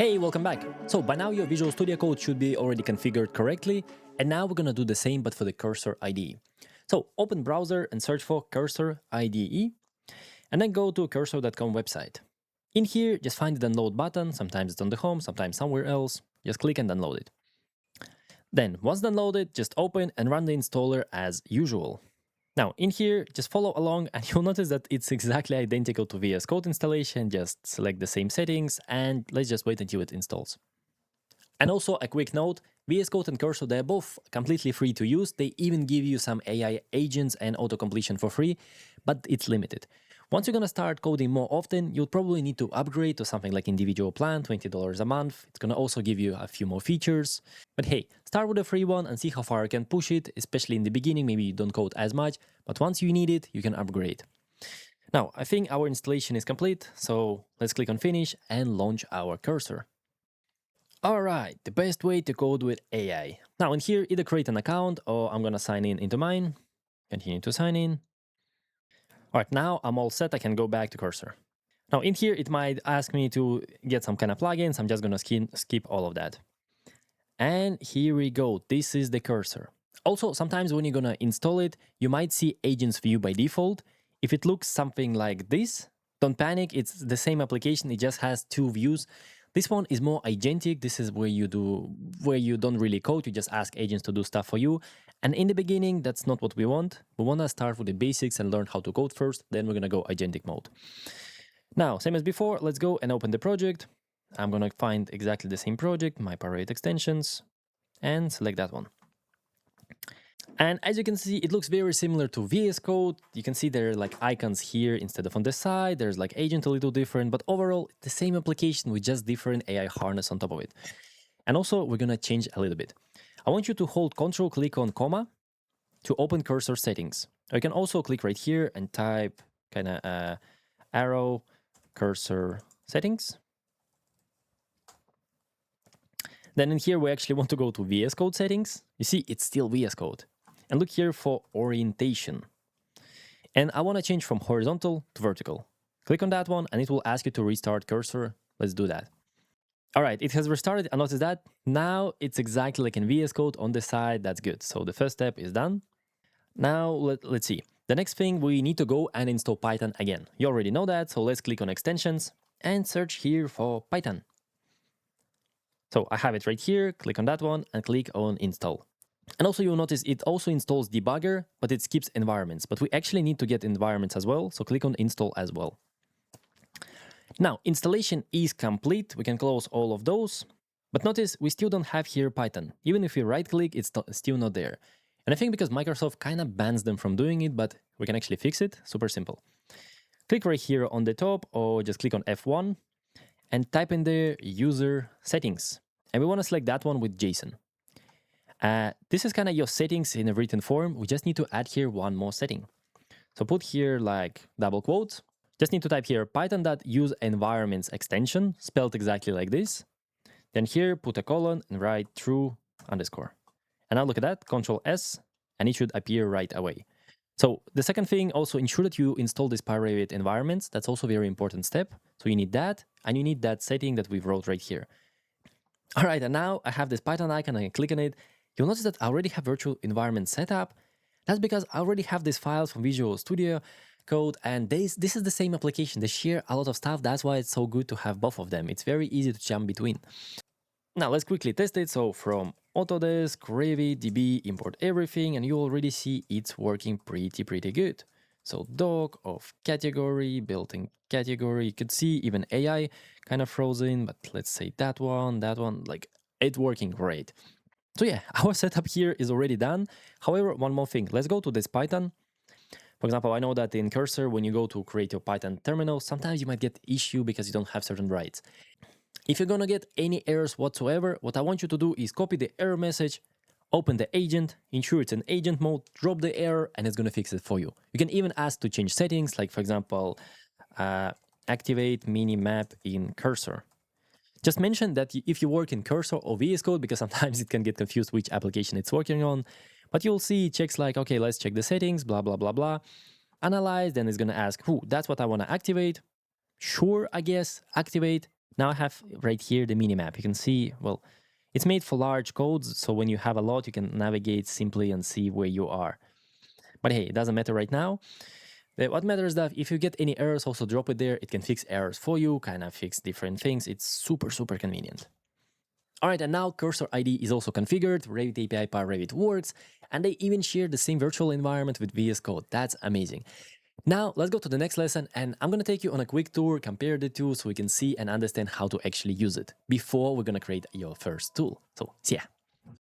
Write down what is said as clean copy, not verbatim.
Hey, welcome back. So by now your Visual Studio Code should be already configured correctly, and now we're gonna do the same but for the Cursor IDE. So open browser and search for Cursor IDE, and then go to cursor.com website. In here, just find the download button, sometimes it's on the home, sometimes somewhere else, just click and download it. Then, once downloaded, just open and run the installer as usual. Now, in here, just follow along and you'll notice that it's exactly identical to VS Code installation. Just select the same settings and let's just wait until it installs. And also a quick note, VS Code and Cursor, they're both completely free to use. They even give you some AI agents and auto-completion for free, but it's limited. Once you're gonna start coding more often, you'll probably need to upgrade to something like individual plan, $20 a month. It's gonna also give you a few more features. But hey, start with a free one and see how far you can push it, especially in the beginning. Maybe you don't code as much, but once you need it, you can upgrade. Now, I think our installation is complete, so let's click on Finish and launch our cursor. Alright, the best way to code with AI. Now in here, either create an account or I'm gonna sign in into mine. Continue to sign in. Alright, now I'm all set, I can go back to Cursor. Now in here, it might ask me to get some kind of plugins. I'm just gonna skip all of that. And here we go, this is the cursor. Also, sometimes when you're gonna install it, you might see Agents View by default. If it looks something like this, don't panic, it's the same application, it just has two views. This one is more agentic. This is where you don't really code, you just ask agents to do stuff for you. And in the beginning, that's not what we want. We want to start with the basics and learn how to code first, then we're going to go agentic mode. Now, same as before, let's go and open the project. I'm going to find exactly the same project, my pyRevit extensions, and select that one. And as you can see, it looks very similar to VS Code. You can see there are like icons here instead of on the side. There's like agent a little different, but overall, the same application with just different AI harness on top of it. And also, we're gonna change a little bit. I want you to hold Control, click on comma to open cursor settings. You can also click right here and type kind of arrow cursor settings. Then in here, we actually want to go to VS Code settings. You see, it's still VS Code. And look here for orientation. And I want to change from horizontal to vertical. Click on that one and it will ask you to restart cursor. Let's do that. All right, it has restarted. I noticed that. Now it's exactly like in VS Code on the side. That's good. So the first step is done. Now let's see. The next thing, we need to go and install Python again. You already know that. So let's click on extensions and search here for Python. So I have it right here. Click on that one and click on install. And also you'll notice it also installs debugger, but it skips environments. But we actually need to get environments as well, so click on install as well. Now, installation is complete. We can close all of those. But notice we still don't have here Python. Even if we right-click, it's still not there. And I think because Microsoft kind of bans them from doing it, but we can actually fix it. Super simple. Click right here on the top, or just click on F1, and type in there user settings. And we want to select that one with JSON. This is kind of your settings in a written form. We just need to add here one more setting. So put here like double quotes. Just need to type here python.useEnvironments extension, spelled exactly like this. Then here put a colon and write true underscore. And now look at that, Control S, and it should appear right away. So the second thing, also ensure that you install this pyRevit environments. That's also a very important step. So you need that, and you need that setting that we wrote right here. All right, and now I have this Python icon, I can click on it. You'll notice that I already have virtual environment set up. That's because I already have these files from Visual Studio Code, and this is the same application. They share a lot of stuff. That's why it's so good to have both of them. It's very easy to jump between. Now let's quickly test it. So from Autodesk, Revit, DB, import everything, and you already see it's working pretty good. So doc of category, built-in category. You could see even AI kind of frozen, but let's say that one, like it's working great. So yeah, our setup here is already done. However, one more thing, let's go to this Python. For example, I know that in Cursor, when you go to create your Python terminal, sometimes you might get issue because you don't have certain rights. If you're gonna get any errors whatsoever, what I want you to do is copy the error message, open the agent, ensure it's in agent mode, drop the error, and it's gonna fix it for you. You can even ask to change settings, like for example, activate mini map in Cursor. Just mention that if you work in Cursor or VS Code, because sometimes it can get confused which application it's working on, but you'll see it checks like, okay, let's check the settings, blah, blah, blah, blah. Analyze, then it's gonna ask, that's what I wanna activate. Sure, I guess, activate. Now I have right here the minimap. You can see, well, it's made for large codes, so when you have a lot, you can navigate simply and see where you are. But hey, it doesn't matter right now. What matters is that if you get any errors, also drop it there. It can fix errors for you, kind of fix different things. It's super, super convenient. All right, and now Cursor IDE is also configured, Revit API pyRevit works, and they even share the same virtual environment with VS Code. That's amazing. Now, let's go to the next lesson, and I'm going to take you on a quick tour, compare the two so we can see and understand how to actually use it before we're going to create your first tool. So, see ya.